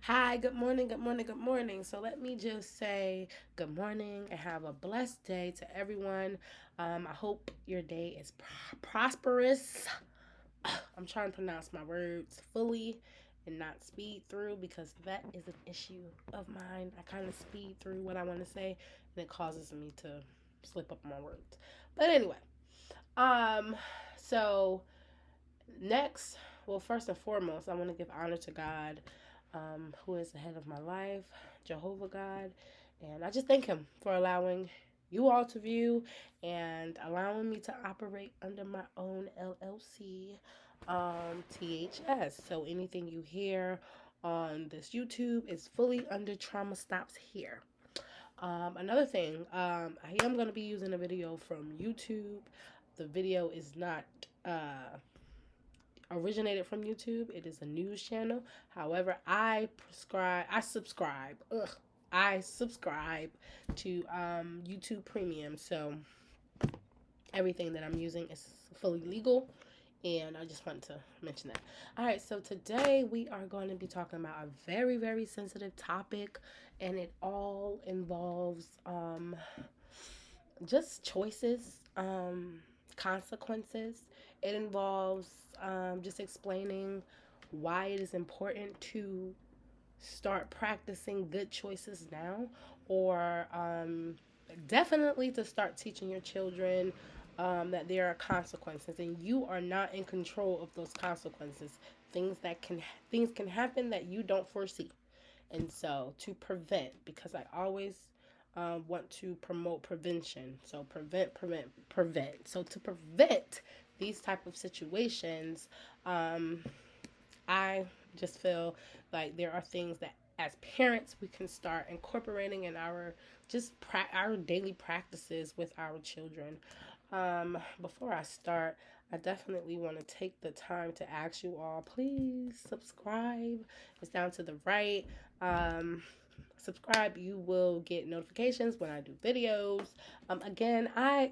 Hi, good morning, good morning, good morning. So let me just say good morning and have a blessed day to everyone. I hope your day is prosperous. I'm trying to pronounce my words fully and not speed through because that is an issue of mine. I kind of speed through what I want to say and it causes me to slip up my words. But anyway, um, so next, well, first and foremost, I want to give honor to God, who is the head of my life, Jehovah God. And I just thank Him for allowing you all to view and allowing me to operate under my own LLC, THS. So anything you hear on this YouTube is fully under Trauma Stops Here. Another thing, I am going to be using a video from YouTube. The video is not originated from YouTube. It is a news channel. However, I subscribe to YouTube Premium. So everything that I'm using is fully legal. And I just wanted to mention that. All right, so today we are going to be talking about a very, very sensitive topic, and it all involves just choices, consequences. It involves just explaining why it is important to start practicing good choices now, or definitely to start teaching your children that there are consequences and you are not in control of those consequences. Things can happen that you don't foresee, and so to prevent, because I always want to promote prevention. So prevent. So to prevent these type of situations, um, I just feel like there are things that as parents we can start incorporating in our our daily practices with our children. Before I start, I definitely want to take the time to ask you all, please subscribe. It's down to the right. Um, Subscribe. You will get notifications when I do videos. Again, I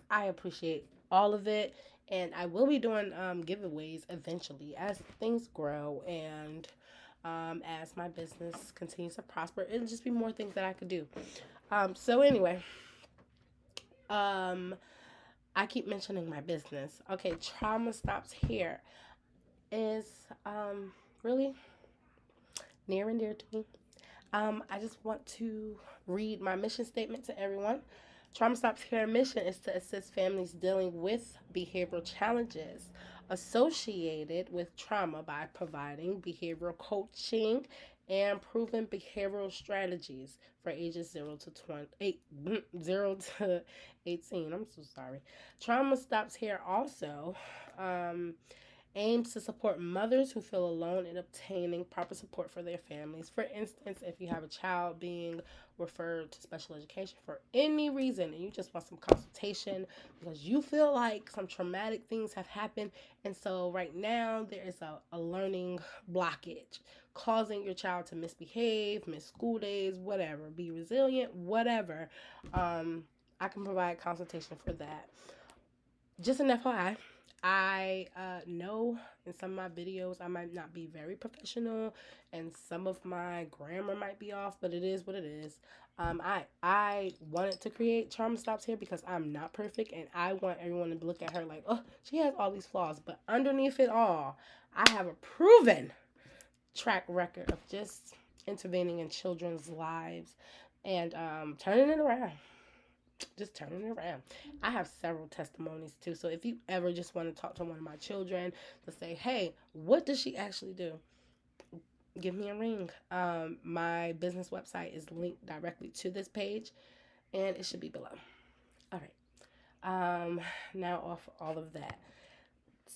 appreciate all of it, and I will be doing giveaways eventually as things grow and as my business continues to prosper. It'll just be more things that I could do. So anyway, um, I keep mentioning my business. Okay, Trauma Stops Here is really near and dear to me. I just want to read my mission statement to everyone. Trauma Stops Care mission is to assist families dealing with behavioral challenges associated with trauma by providing behavioral coaching and proven behavioral strategies for ages 0 to 28, 0 to 18. I'm so sorry. Trauma Stops Here also um, aims to support mothers who feel alone in obtaining proper support for their families. For instance, if you have a child being referred to special education for any reason and you just want some consultation because you feel like some traumatic things have happened, and so right now there is a learning blockage causing your child to misbehave, miss school days, whatever, be resilient, whatever, um, I can provide consultation for that. Just an FYI, I know in some of my videos I might not be very professional and some of my grammar might be off, but it is what it is. I wanted to create Trauma Stops Here because I'm not perfect and I want everyone to look at her like, oh, she has all these flaws. But underneath it all, I have a proven track record of just intervening in children's lives and turning it around, just turning it around. I have several testimonies too. So if you ever just want to talk to one of my children to say, hey, what does she actually do? Give me a ring. My business website is linked directly to this page and it should be below. All right. Now off all of that.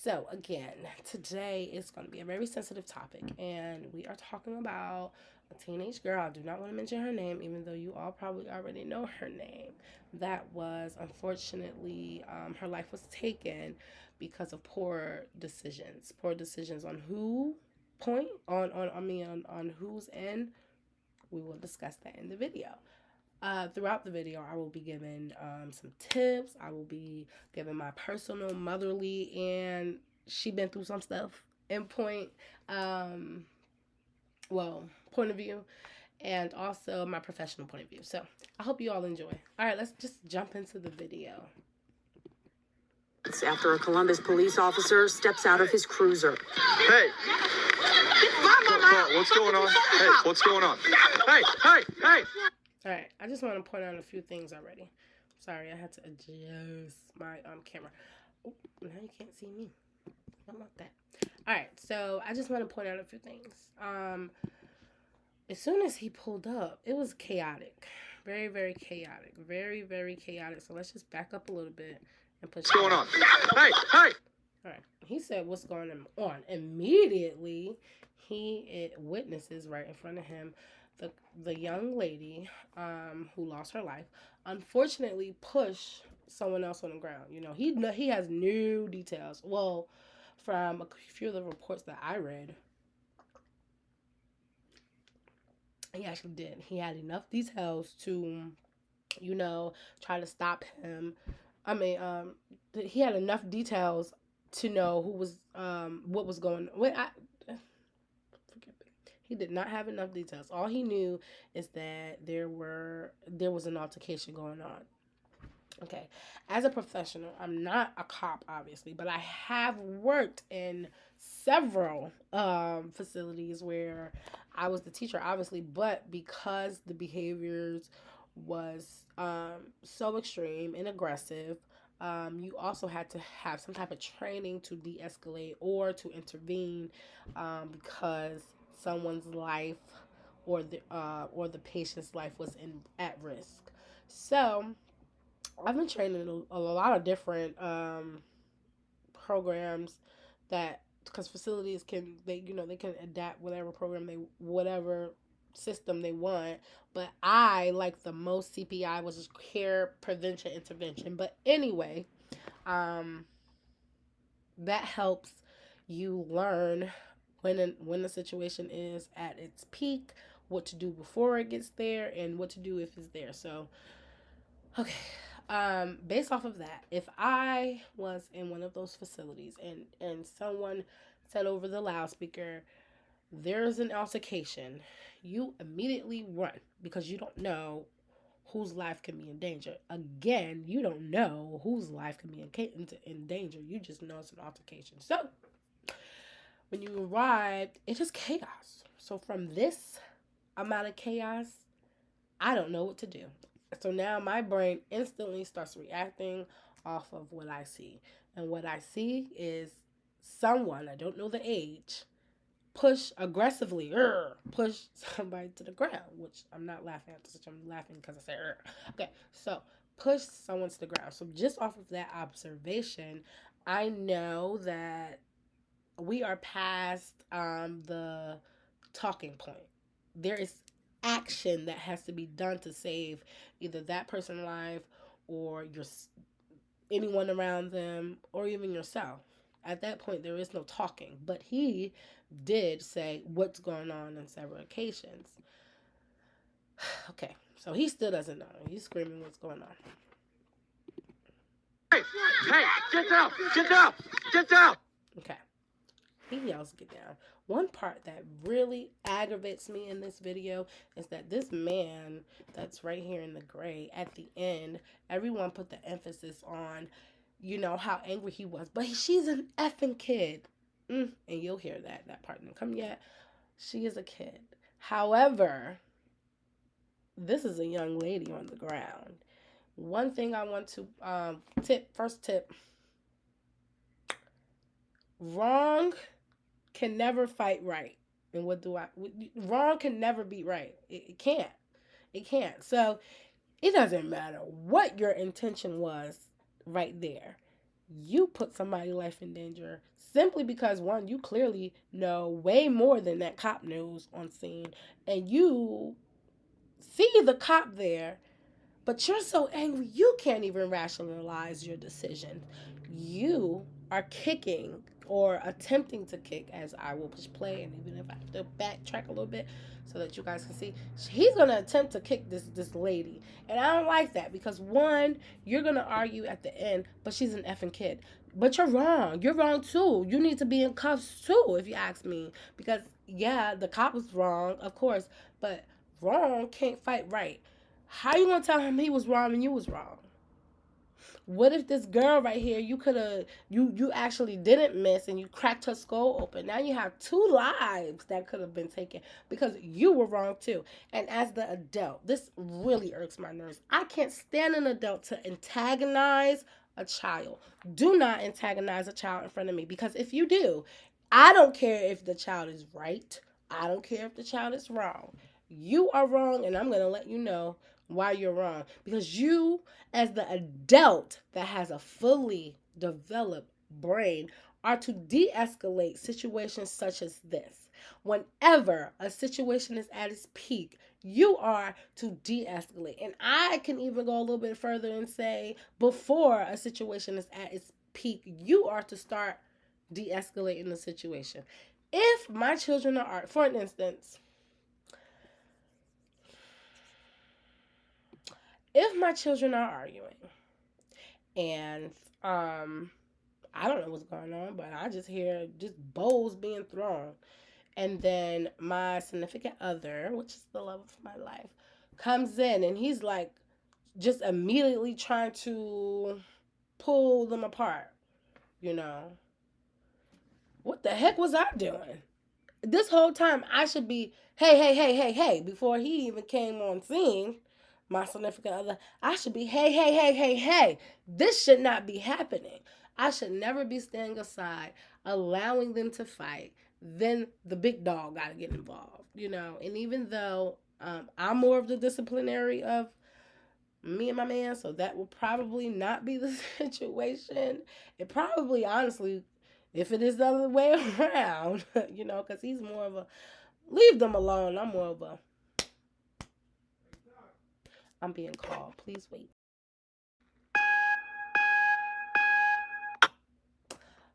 So again, today is going to be a very sensitive topic, and we are talking about a teenage girl. I do not want to mention her name, even though you all probably already know her name. That was unfortunately her life was taken because of poor decisions on who point on I mean on whose end. We will discuss that in the video. Throughout the video, I will be giving some tips. I will be giving my personal motherly, and she been through some stuff and point um, point of view, and also my professional point of view. So I hope you all enjoy. All right, let's just jump into the video. After a Columbus police officer steps out of his cruiser. Hey! What's going on? Hey, what's going on? Hey! All right, I just want to point out a few things already. Sorry, I had to adjust my camera. Oh, now you can't see me. I don't want that. All right, so I just want to point out a few things. As soon as he pulled up, it was chaotic. Very, very chaotic. Very, very chaotic. So let's just back up a little bit and push. What's going on? Hey! All right. He said, "What's going on?" Immediately, he witnesses right in front of him the young lady who lost her life. Unfortunately, push someone else on the ground. You know, he has new details. Well, from a few of the reports that I read, he actually did. He had enough details to, you know, try to stop him. I mean, he had enough details to know who was, what was going on. He did not have enough details. All he knew is that there was an altercation going on. Okay, as a professional, I'm not a cop, obviously, but I have worked in several facilities where I was the teacher, obviously, but because the behaviors was so extreme and aggressive, you also had to have some type of training to de-escalate or to intervene because someone's life or the patient's life was at risk. So I've been training in a lot of different programs that, because facilities can adapt whatever system they want, but I like the most CPI, which is care prevention intervention. But anyway, that helps you learn when the situation is at its peak, what to do before it gets there, and what to do if it's there. So, okay. Based off of that, if I was in one of those facilities and someone said over the loudspeaker, "There's an altercation," you immediately run because you don't know whose life can be in danger. Again, you don't know whose life can be in danger. You just know it's an altercation. So, when you arrived, it is chaos. So from this amount of chaos, I don't know what to do. So now my brain instantly starts reacting off of what I see. And what I see is someone, I don't know the age, push somebody to the ground, which I'm not laughing at this, I'm laughing because I said, okay, so push someone to the ground. So just off of that observation, I know that we are past the talking point. There is action that has to be done to save either that person's life or anyone around them or even yourself. At that point, there is no talking. But he did say what's going on several occasions. Okay, so he still doesn't know. He's screaming what's going on. Hey, get down! Get down! Get down! Okay. He yells, "Get down." One part that really aggravates me in this video is that this man that's right here in the gray, at the end, everyone put the emphasis on, you know, how angry he was. But she's an effing kid. And you'll hear that part didn't come yet. She is a kid. However, this is a young lady on the ground. One thing I want to first tip. Wrong can never fight right. And wrong can never be right. It can't. It can't. So it doesn't matter what your intention was right there. You put somebody's life in danger simply because, one, you clearly know way more than that cop knows on scene. And you see the cop there, but you're so angry you can't even rationalize your decision. You are kicking or attempting to kick, as I will push play, and even if I have to backtrack a little bit so that you guys can see, he's going to attempt to kick this lady. And I don't like that because, one, you're going to argue at the end, but she's an effing kid. But you're wrong. You're wrong too. You need to be in cuffs too, if you ask me. Because yeah, the cop was wrong, of course, but wrong can't fight right. How you gonna tell him he was wrong and you was wrong? What if this girl right here, you could have, you actually didn't miss and you cracked her skull open? Now you have two lives that could have been taken because you were wrong too. And as the adult, this really irks my nerves. I can't stand an adult to antagonize a child. Do not antagonize a child in front of me, because if you do, I don't care if the child is right. I don't care if the child is wrong. You are wrong, and I'm going to let you know why you're wrong. Because you, as the adult that has a fully developed brain, are to de escalate situations such as this. Whenever a situation is at its peak, you are to de escalate. And I can even go a little bit further and say, before a situation is at its peak, you are to start de escalating the situation. If my children are, for an instance, if my children are arguing and I don't know what's going on, but I just hear just bowls being thrown, and then my significant other, which is the love of my life, comes in and he's like just immediately trying to pull them apart, you know, what the heck was I doing? This whole time I should be, hey, before he even came on scene, my significant other, I should be, hey. This should not be happening. I should never be standing aside, allowing them to fight. Then the big dog got to get involved, you know. And even though I'm more of the disciplinary of me and my man, so that will probably not be the situation. It probably, honestly, if it is the other way around, you know, because he's more of a leave them alone. I'm more of a I'm being called. Please wait.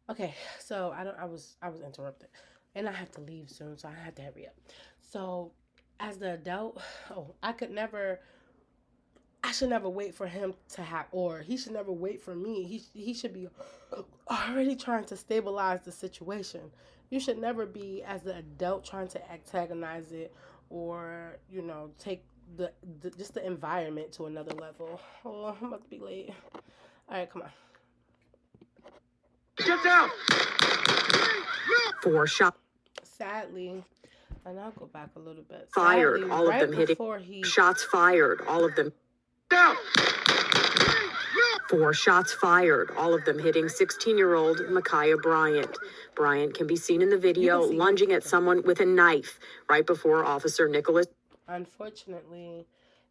Okay, so I was interrupted, and I have to leave soon, so I have to hurry up. So, as the adult, I should never wait for him to have, or he should never wait for me. He should be already trying to stabilize the situation. You should never be, as the adult, trying to antagonize it, or you know, take the just the environment to another level. Oh, I'm about to be late. All right, come on. Get down! 4 shots Sadly, and I'll go back a little bit. fired, Sadly, all of right them hitting. before he Shots fired, all of them. Down! 4 shots fired, all of them hitting 16-year-old Ma'Khia Bryant. Bryant can be seen in the video You can see lunging him. at someone with a knife right before Officer Nicholas. Unfortunately,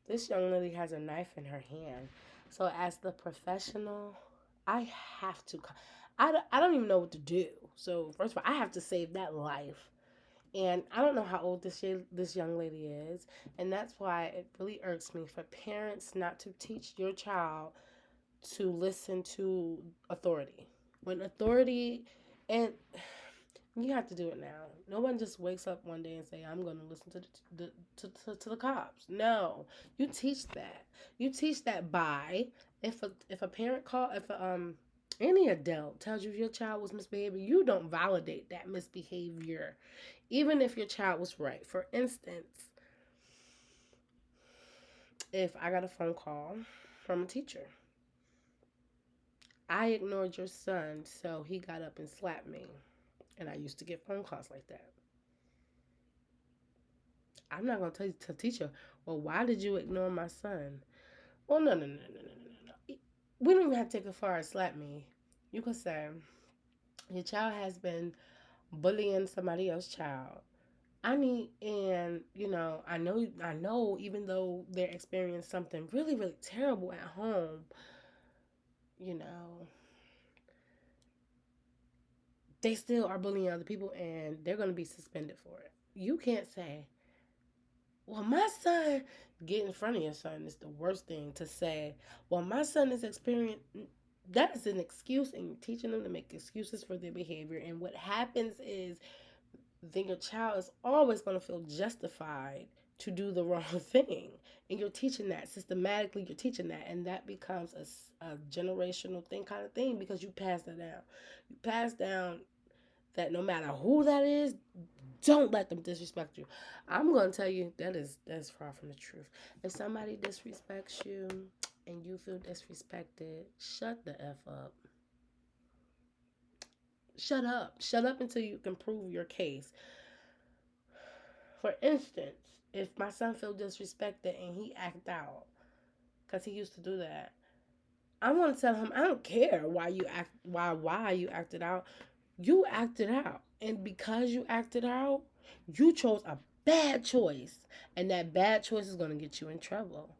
this young lady has a knife in her hand. So as the professional, I have to. I don't even know what to do. So first of all, I have to save that life. And I don't know how old this young lady is, and that's why it really irks me for parents not to teach your child to listen to authority. When authority, and you have to do it now. No one just wakes up one day and say, "I'm going to listen to to the cops." No, you teach that. You teach that by if a parent call if any adult tells you your child was misbehaving, you don't validate that misbehavior, even if your child was right. For instance, if I got a phone call from a teacher, I ignored your son, so he got up and slapped me. And I used to get phone calls like that. I'm not going to tell you to teacher, well, why did you ignore my son? Well, no. We don't even have to take it far as slap me. You could say, your child has been bullying somebody else's child. I know, even though they're experiencing something really, really terrible at home, you know, they still are bullying other people and they're going to be suspended for it. You can't say, well, my son, get in front of your son is the worst thing to say. Well, my son is experiencing, that is an excuse, and you're teaching them to make excuses for their behavior. And what happens is then your child is always going to feel justified to do the wrong thing. And you're teaching that systematically, you're teaching that, and that becomes a generational thing kind of thing because you pass that down. You pass down that no matter who that is, don't let them disrespect you. I'm gonna tell you that's far from the truth. If somebody disrespects you and you feel disrespected, shut the F up. Shut up. Shut up until you can prove your case. For instance, if my son feel disrespected and he act out, because he used to do that, I want to tell him, I don't care why you acted out. You acted out. And because you acted out, you chose a bad choice. And that bad choice is going to get you in trouble.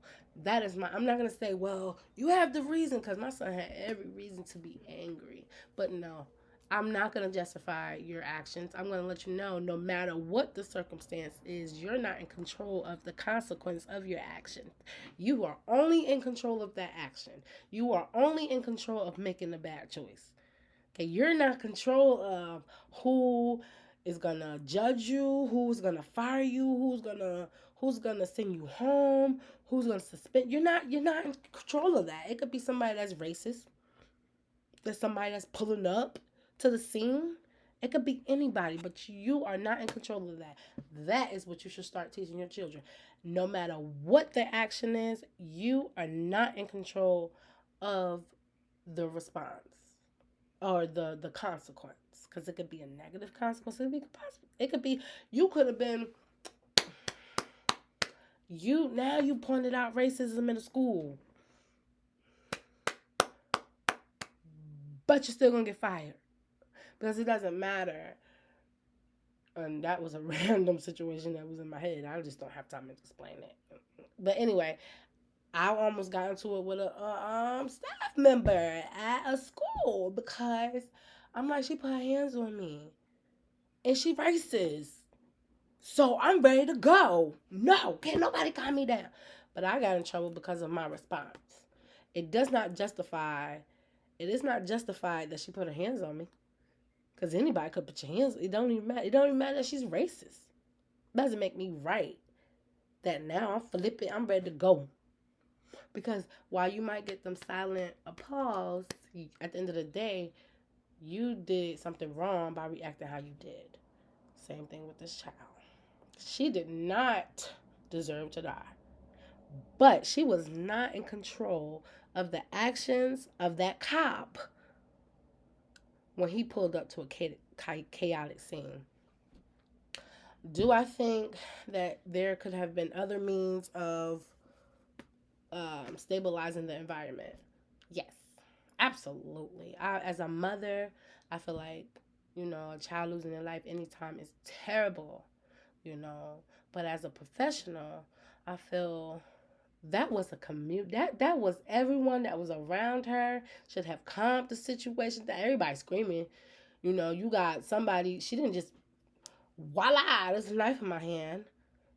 I'm not going to say, well, you have the reason, because my son had every reason to be angry. But no, I'm not going to justify your actions. I'm going to let you know, no matter what the circumstance is, you're not in control of the consequence of your actions. You are only in control of that action. You are only in control of making the bad choice. Okay, you're not in control of who is gonna judge you, who's gonna fire you, who's gonna send you home, who's gonna suspend. You're not in control of that. It could be somebody that's racist. There's somebody that's pulling up to the scene. It could be anybody, but you are not in control of that. That is what you should start teaching your children. No matter what the action is, you are not in control of the response or the consequence. Because it could be a negative consequence. It could be you could have been you pointed out racism in the school, but you're still gonna get fired. Because it doesn't matter. And that was a random situation that was in my head. I just don't have time to explain it. But anyway, I almost got into it with a staff member at a school because I'm like, she put her hands on me. And she racist. So I'm ready to go. No, can't nobody calm me down. But I got in trouble because of my response. It is not justified that she put her hands on me. Because anybody could put your hands. It don't even matter. It don't even matter that she's racist. It doesn't make me right. That now I'm flipping. I'm ready to go. Because while you might get them silent applause, at the end of the day, you did something wrong by reacting how you did. Same thing with this child. She did not deserve to die. But she was not in control of the actions of that cop when he pulled up to a chaotic scene. Do I think that there could have been other means of stabilizing the environment? Yes, absolutely. As a mother, I feel like, a child losing their life anytime is terrible, But as a professional, I feel that was a that was everyone that was around her should have calmed the situation. That everybody screaming, you got somebody. She didn't just voila, there's a knife in my hand.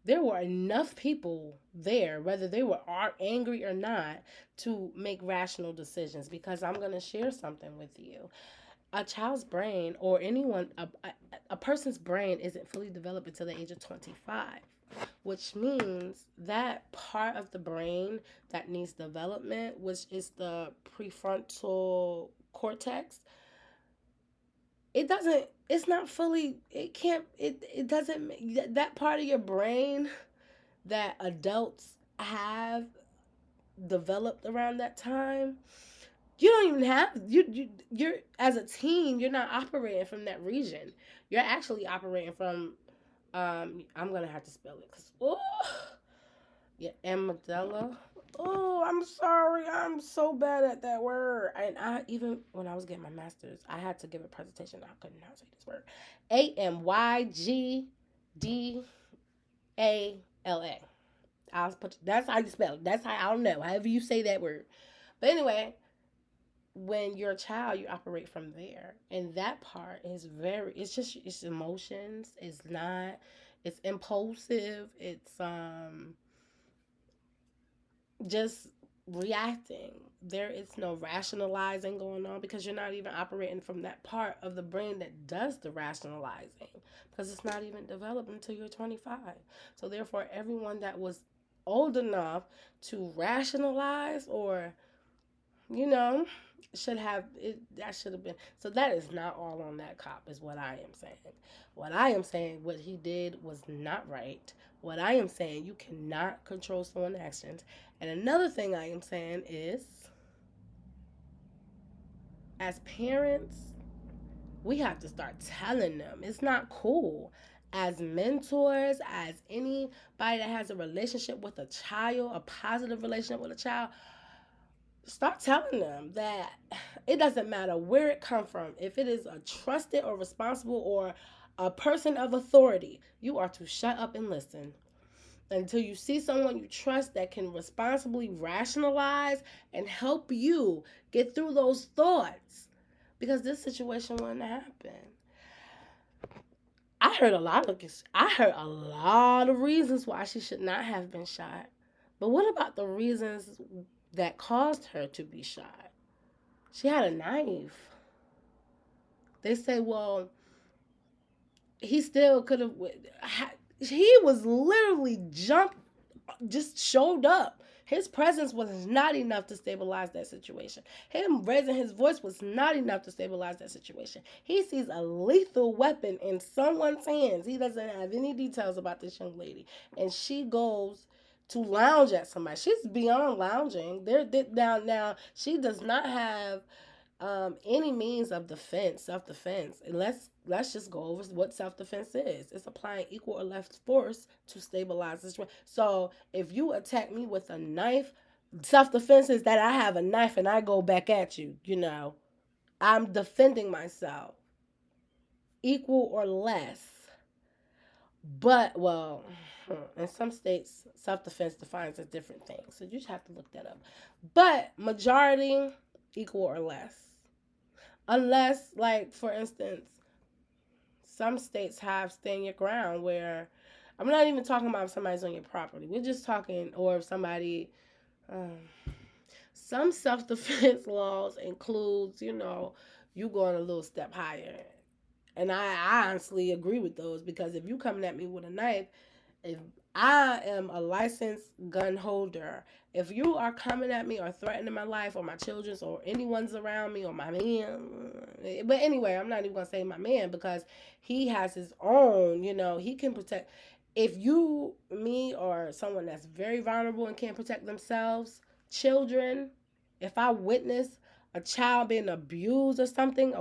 There were enough people there, whether they were angry or not, to make rational decisions. Because I'm going to share something with you. A child's brain, or a person's brain isn't fully developed until the age of 25. Which means that part of the brain that needs development, which is the prefrontal cortex, it doesn't that part of your brain that adults have developed around that time, you don't even have, you're as a teen, you're not operating from that region. You're actually operating from, I'm going to have to spell it because, your amygdala. Oh, I'm sorry. I'm so bad at that word. And even when I was getting my master's, I had to give a presentation. I could not say this word. Amygdala. That's how you spell it. That's how, I don't know. However you say that word. But anyway, when you're a child, you operate from there. And that part is it's emotions. It's impulsive. It's, just reacting. There is no rationalizing going on because you're not even operating from that part of the brain that does the rationalizing because it's not even developed until you're 25. So therefore, everyone that was old enough to rationalize or, you know, should have it, that should have been. So that is not all on that cop is what I am saying. What I am saying, what he did was not right. What I am saying, you cannot control someone's actions. And another thing I am saying is, as parents, we have to start telling them it's not cool. As mentors, as anybody that has a relationship with a child, a positive relationship with a child, start telling them that it doesn't matter where it come from. If it is a trusted or responsible or a person of authority, you are to shut up and listen until you see someone you trust that can responsibly rationalize and help you get through those thoughts, because this situation wouldn't happen. I heard a lot of reasons why she should not have been shot. But what about the reasons that caused her to be shot? She had a knife. They say, well, he still could have. He was literally just showed up. His presence was not enough to stabilize that situation. Him raising his voice was not enough to stabilize that situation. He sees a lethal weapon in someone's hands. He doesn't have any details about this young lady. And she goes to lounge at somebody. She's beyond lounging. They're down now. She does not have any means of self-defense. And let's just go over what self-defense is. It's applying equal or less force to stabilize this. So if you attack me with a knife, self-defense is that I have a knife and I go back at you. I'm defending myself. Equal or less. But, well, in some states, self-defense defines a different thing. So you just have to look that up. But majority, equal or less. Unless, like, for instance, some states have stand your ground where, I'm not even talking about if somebody's on your property. We're just talking, or if somebody, some self-defense laws includes, you going a little step higher. And I honestly agree with those, because if you coming at me with a knife, if I am a licensed gun holder, if you are coming at me or threatening my life or my children's or anyone's around me or my man, but anyway, I'm not even going to say my man because he has his own, he can protect. If me or someone that's very vulnerable and can't protect themselves, children, if I witness a child being abused or something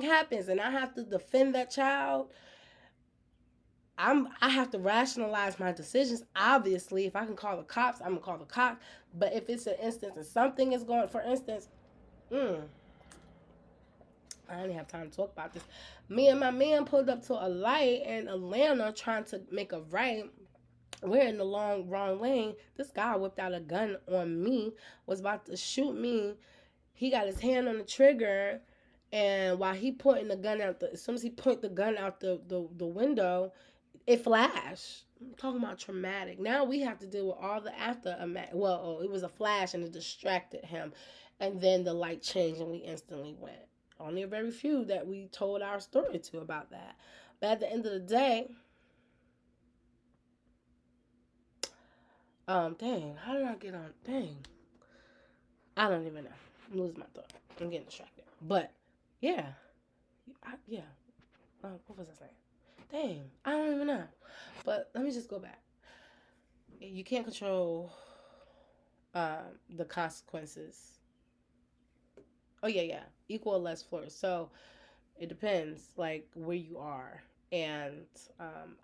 happens and I have to defend that child, I have to rationalize my decisions. Obviously, if I can call the cops, I'm gonna call the cops. But if it's an instance and something is going, for instance, I didn't have time to talk about this. Me and my man pulled up to a light in Atlanta trying to make a right. We're in the wrong lane. This guy whipped out a gun on me, was about to shoot me. He got his hand on the trigger, and while he pointing the gun out, as soon as he pointed the gun out the window, it flashed. I'm talking about traumatic. Now we have to deal with all the after. It was a flash and it distracted him, and then the light changed and we instantly went. Only a very few that we told our story to about that. But at the end of the day, dang, how did I get on? Dang, I don't even know. I'm losing my thought. I'm getting distracted. But yeah, what was I saying? Dang, I don't even know. But let me just go back. You can't control the consequences. Oh, yeah. Equal or less force. So it depends, like, where you are. And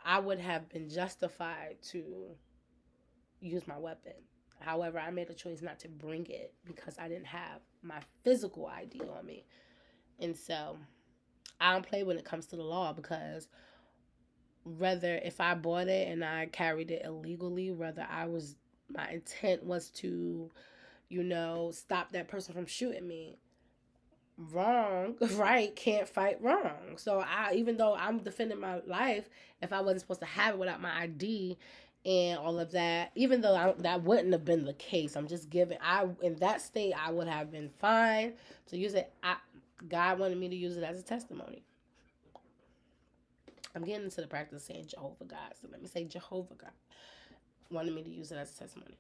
I would have been justified to use my weapon. However, I made a choice not to bring it because I didn't have my physical ID on me. And so I don't play when it comes to the law, because whether if I bought it and I carried it illegally, whether my intent was to, stop that person from shooting me, wrong, right, can't fight wrong. So even though I'm defending my life, if I wasn't supposed to have it without my ID, and all of that. Even though that wouldn't have been the case, I'm just giving. In that state, I would have been fine to use it. God wanted me to use it as a testimony. I'm getting into the practice of saying Jehovah God, so let me say Jehovah God wanted me to use it as a testimony.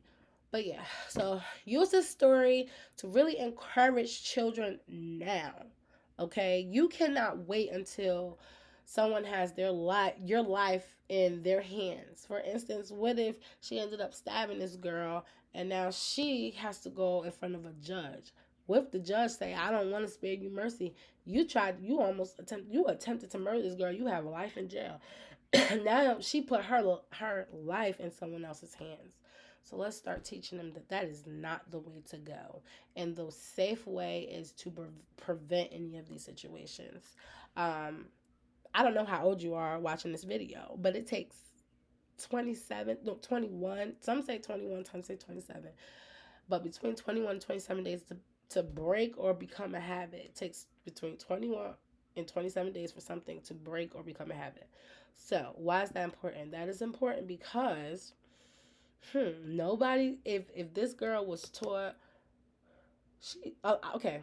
But yeah, so use this story to really encourage children now. Okay, you cannot wait until someone has your life in their hands. For instance, what if she ended up stabbing this girl and now she has to go in front of a judge? What if the judge say, "I don't want to spare you mercy. You attempted to murder this girl. You have a life in jail." Now she put her life in someone else's hands. So let's start teaching them that is not the way to go. And the safe way is to prevent any of these situations. I don't know how old you are watching this video, but it takes 21. Some say 21, some say 27. But between 21 and 27 days to break or become a habit. It takes between 21 and 27 days for something to break or become a habit. So why is that important? That is important because nobody, if this girl was taught, okay,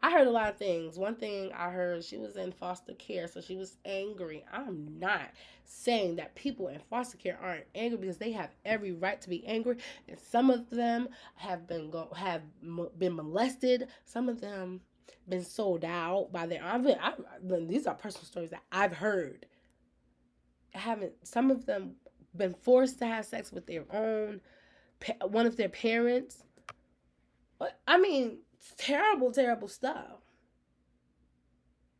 I heard a lot of things. One thing I heard, she was in foster care, so she was angry. I'm not saying that people in foster care aren't angry, because they have every right to be angry, and some of them have been molested. Some of them been sold out by their. These are personal stories that I've heard. Some of them been forced to have sex with their own one of their parents. I mean, terrible, terrible stuff.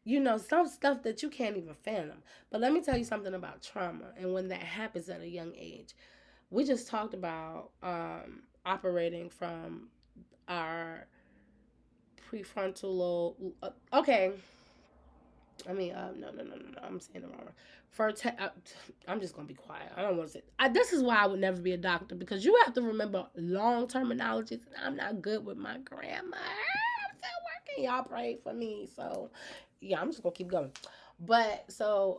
You know, some stuff that you can't even fathom. But let me tell you something about trauma and when that happens at a young age. We just talked about operating from our prefrontal lobe. Okay. I mean, no. I'm saying it wrong. I'm just gonna be quiet. I don't want to say. This is why I would never be a doctor, because you have to remember long terminologies, and I'm not good with my grammar. I'm still working. Y'all pray for me. So, yeah, I'm just gonna keep going. But so,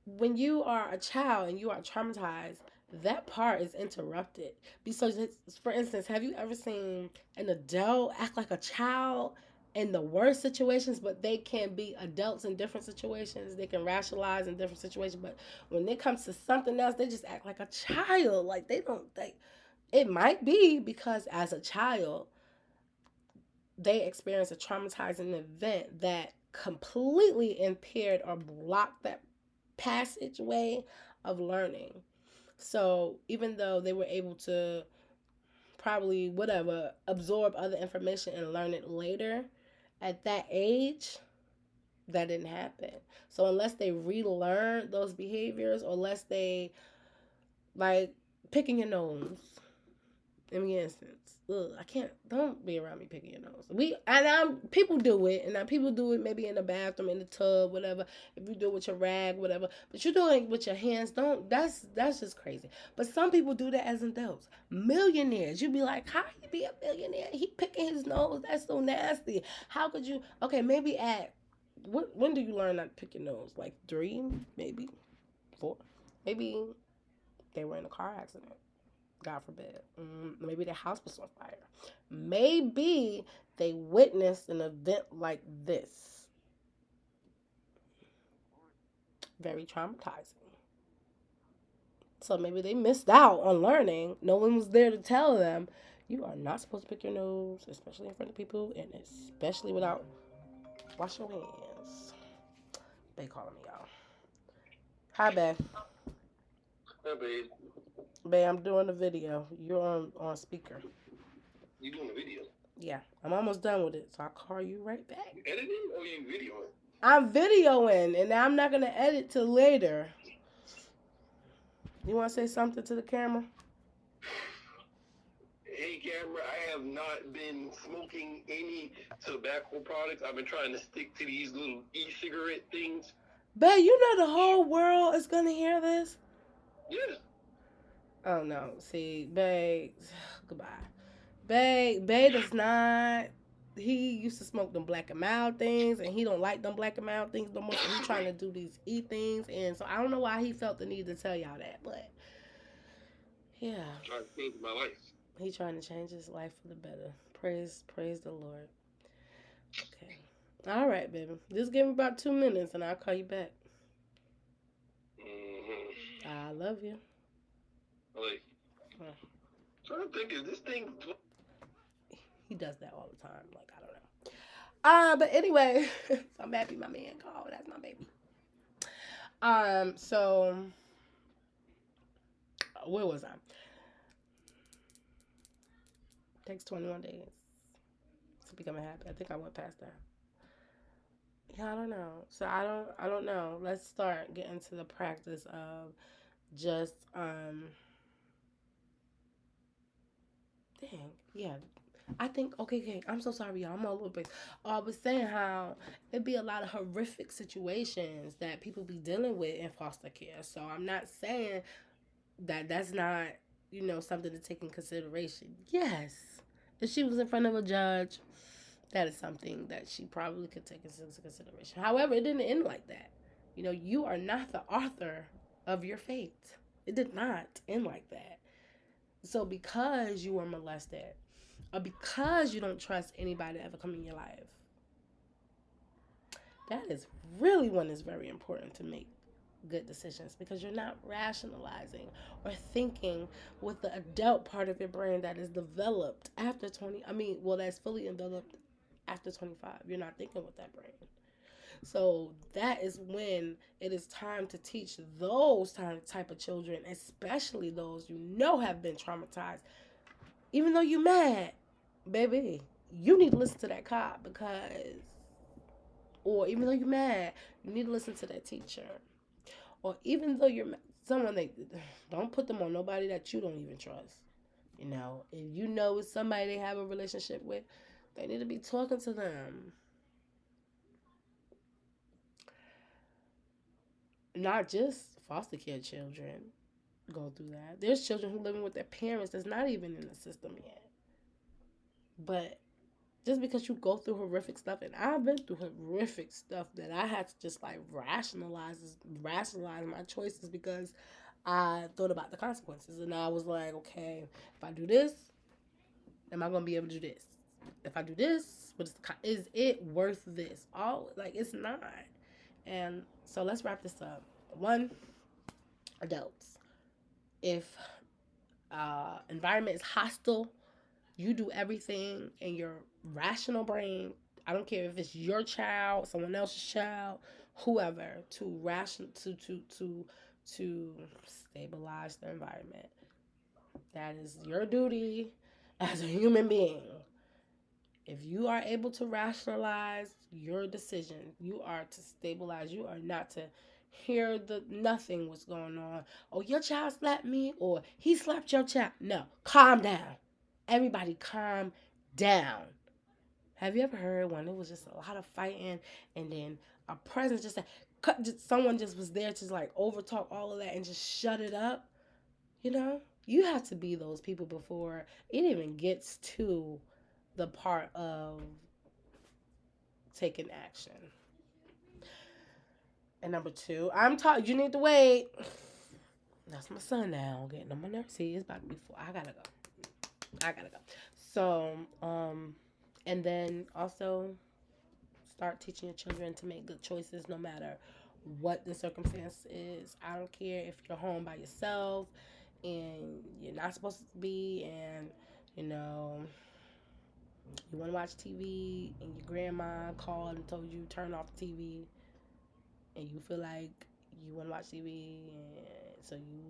when you are a child and you are traumatized, that part is interrupted. Because, for instance, have you ever seen an adult act like a child in the worst situations, but they can be adults in different situations? They can rationalize in different situations, but when it comes to something else, they just act like a child. Like it might be because as a child, they experience a traumatizing event that completely impaired or blocked that passageway of learning. So even though they were able to probably absorb other information and learn it later, at that age, that didn't happen. So unless they relearn those behaviors, or unless they, like picking your nose, in the instance, don't be around me picking your nose. People do it, and people do it maybe in the bathroom, in the tub, whatever. If you do it with your rag, whatever, but you do it with your hands, that's just crazy. But some people do that as adults. Millionaires, you'd be like, how can you be a millionaire? He picking his nose, that's so nasty. How could you? Okay, maybe when do you learn not to pick your nose? Like 3, maybe 4, maybe they were in a car accident. God forbid. Maybe their house was on fire. Maybe they witnessed an event like this. Very traumatizing. So maybe they missed out on learning. No one was there to tell them, you are not supposed to pick your nose, especially in front of people, and especially without washing your hands. They calling me, y'all. Hi, babe. Hi, babe. Babe, I'm doing a video. You're on speaker. You doing a video? Yeah, I'm almost done with it, so I'll call you right back. You editing or you videoing? I'm videoing, and I'm not gonna edit till later. You want to say something to the camera? Hey, camera, I have not been smoking any tobacco products. I've been trying to stick to these little e-cigarette things. Babe, you know the whole world is gonna hear this? Yeah. Oh, no. See, babe, goodbye. Babe does not, he used to smoke them Black and Mild things, and he don't like them Black and Mild things no more, so he's trying to do these things, and so I don't know why he felt the need to tell y'all that, but Yeah. Trying to change my life. He's trying to change his life for the better. Praise the Lord. Okay. All right, baby. Just give me about 2 minutes and I'll call you back. Mm-hmm. I love you. Like, trying to think, is this thing? He does that all the time. Like, I don't know. But anyway, I'm happy my man called. That's my baby. So where was I? Takes 21 days to become happy. I think I went past that. Yeah, I don't know. So I don't know. Let's start getting to the practice of just dang, yeah. I think okay, I'm so sorry, y'all. I'm all over the place. I was saying how it'd be a lot of horrific situations that people be dealing with in foster care. So I'm not saying that that's not, something to take in consideration. Yes. If she was in front of a judge, that is something that she probably could take into consideration. However, it didn't end like that. You are not the author of your fate. It did not end like that. So because you were molested, or because you don't trust anybody to ever come in your life, that is really when it's very important to make good decisions, because you're not rationalizing or thinking with the adult part of your brain that is developed after 20. That's fully enveloped after 25. You're not thinking with that brain. So that is when it is time to teach those type of children, especially those have been traumatized. Even though you're mad, baby, you need to listen to that cop or even though you're mad, you need to listen to that teacher. Or even though you're someone, don't put them on nobody that you don't even trust. If it's somebody they have a relationship with, they need to be talking to them. Not just foster care children go through that. There's children who living with their parents that's not even in the system yet. But just because you go through horrific stuff, and I've been through horrific stuff that I had to just like rationalize my choices, because I thought about the consequences, and I was like, okay, if I do this, am I gonna be able to do this? If I do this, is it worth this? It's not. And so let's wrap this up. 1, adults. If environment is hostile, you do everything in your rational brain. I don't care if it's your child, someone else's child, whoever, to stabilize the environment. That is your duty as a human being. If you are able to rationalize your decision, you are to stabilize. You are not to hear nothing what's going on. Oh, your child slapped me, or he slapped your child. No, calm down. Everybody calm down. Have you ever heard when it was just a lot of fighting, and then a presence someone just was there to like overtalk all of that and just shut it up? You have to be those people before it even gets to the part of taking action. And number 2, you need to wait. That's my son now, getting on my nerves. See, it's about to be 4. I gotta go. So, and then also start teaching your children to make good choices no matter what the circumstance is. I don't care if you're home by yourself and you're not supposed to be, and you want to watch TV and your grandma called and told you turn off the TV, and you feel like you want to watch TV, and so you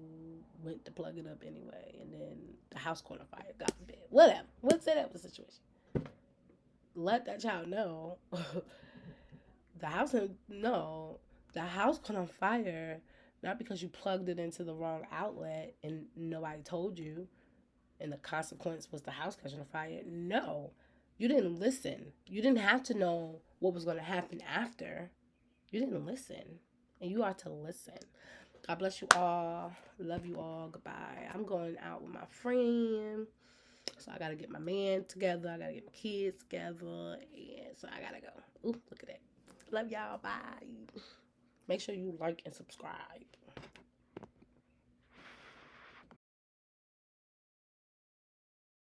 went to plug it up anyway, and then the house caught on fire, God forbid, whatever. Let's say that was the situation. Let that child know the house caught on fire, not because you plugged it into the wrong outlet and nobody told you, and the consequence was the house catching on fire. No, you didn't listen. You didn't have to know what was going to happen after. You didn't listen, and you are to listen. God bless you all. Love you all. Goodbye. I'm going out with my friend, so I got to get my man together. I got to get my kids together, and so I got to go. Ooh, look at that. Love y'all. Bye. Make sure you like and subscribe.